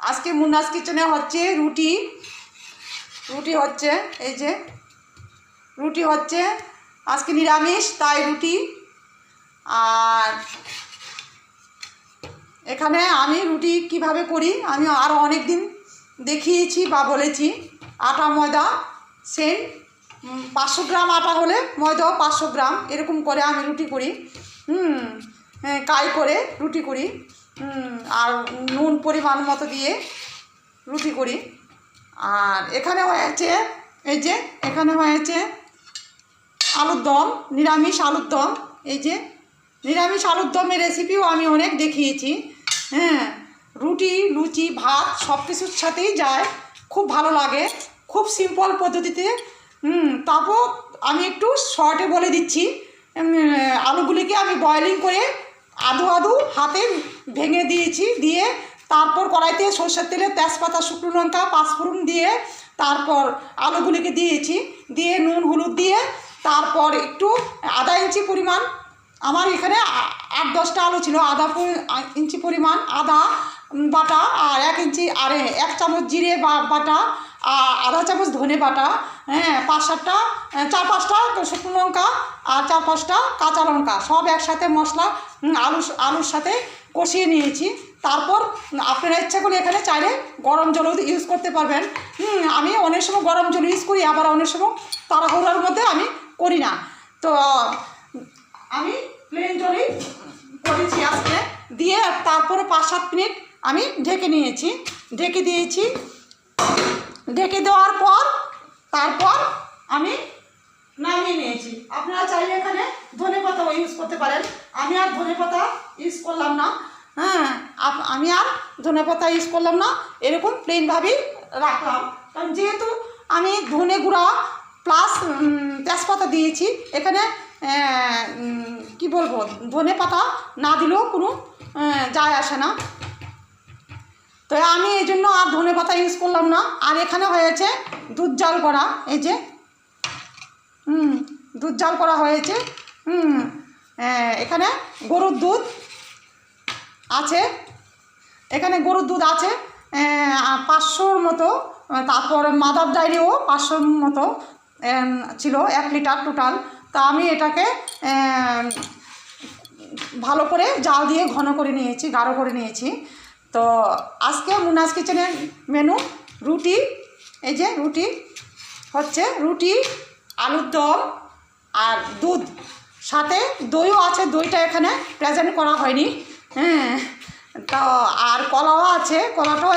আজকে মুন্নাস কিচেনে হচ্ছে রুটি হচ্ছে, এই যে রুটি হচ্ছে, আজকে নিরামিষ তাই রুটি। আর এখানে আমি রুটি কিভাবে করি আমি আরও অনেক দিন দেখিয়েছি বা বলেছি। আটা ময়দা সেম 500 গ্রাম আটা হলে ময়দাও 500 গ্রাম, এরকম করে আমি রুটি করি। কাই করে রুটি করি, আর নুন পরিমাণ মতো দিয়ে রুটি করি। আর এখানে হয়েছে, এই যে এখানে হয়েছে আলুর দম, নিরামিষ আলুর দম। এই যে নিরামিষ আলুর দমের রেসিপিও আমি অনেক দেখিয়েছি। রুটি লুচি ভাত সব কিছুর সাথেই যায়, খুব ভালো লাগে, খুব সিম্পল পদ্ধতিতে। তারপর আমি একটু শর্টে বলে দিচ্ছি। আলুগুলিকে আমি বয়েলিং করে আধু হাতে ভেঙে দিয়েছি, দিয়ে তারপর কড়াইতে সরষের তেলে তেজপাতা শুকনো লঙ্কা পাঁচফোড়ন দিয়ে তারপর আলুগুলিকে দিয়েছি, দিয়ে নুন হলুদ দিয়ে তারপর একটু আধা ইঞ্চি পরিমাণ, আমার এখানে 8-10টা আলু ছিল, আধা ইঞ্চি পরিমাণ আদা বাটা, আর 1 চামচ জিরে বাটা, আধা চামচ ধনে বাটা, 4-5টা শুকনো লঙ্কা আর 4-5টা কাঁচা লঙ্কা সব একসাথে মশলা আলুর সাথে কষিয়ে নিয়েছি। তারপর আপনারা ইচ্ছা করলে এখানে চাইলে গরম জলও ইউজ করতে পারবেন। আমি অনেক সময় গরম জল ইউজ করি, আবার অনেক সময় তাড়াহুড়োর মধ্যে আমি করি না, তো আমি প্লেন জলই করেছি আজকে। দিয়ে তারপরে 5-7 মিনিট আমি ঢেকে দিয়েছি। ঢেকে দেওয়ার পর তারপর আমি নামিয়ে নিয়েছি। আপনারা চাইলে এখানে ধনেপাতাও ইউজ করতে পারেন, আমি আর ধনেপাতা ইউজ করলাম না। আমি আর ধনেপাতা ইউজ করলাম না, এরকম প্লেনভাবেই রাখলাম। কারণ যেহেতু আমি ধনে গুঁড়া প্লাস তেজপাতা দিয়েছি, এখানে কি বলবো, ধনেপাতা না দিলেও কোনো যায় আসে না, তো আমি এই জন্য আর ধনেপাতা ইউজ করলাম না। আর এখানে হয়েছে দুধ জাল করা, এই যে দুধ জাল করা হয়েছে। এখানে গরুর দুধ আছে, 500-র মতো, তারপর মাদার ডায়েরিও 500-র মতো ছিল, 1 লিটার টোটাল। তা আমি এটাকে ভালো করে জাল দিয়ে ঘন করে নিয়েছি, গাঢ় করে নিয়েছি। তো আজকে মুন্নাস কিচেনের মেনু রুটি, এই যে রুটি হচ্ছে, রুটি আলুর দম আর দুধ, সাথে দইও আছে, দইটা এখানে প্রেজেন্ট করা হয়নি। তো আর কলাও আছে, কলাটাও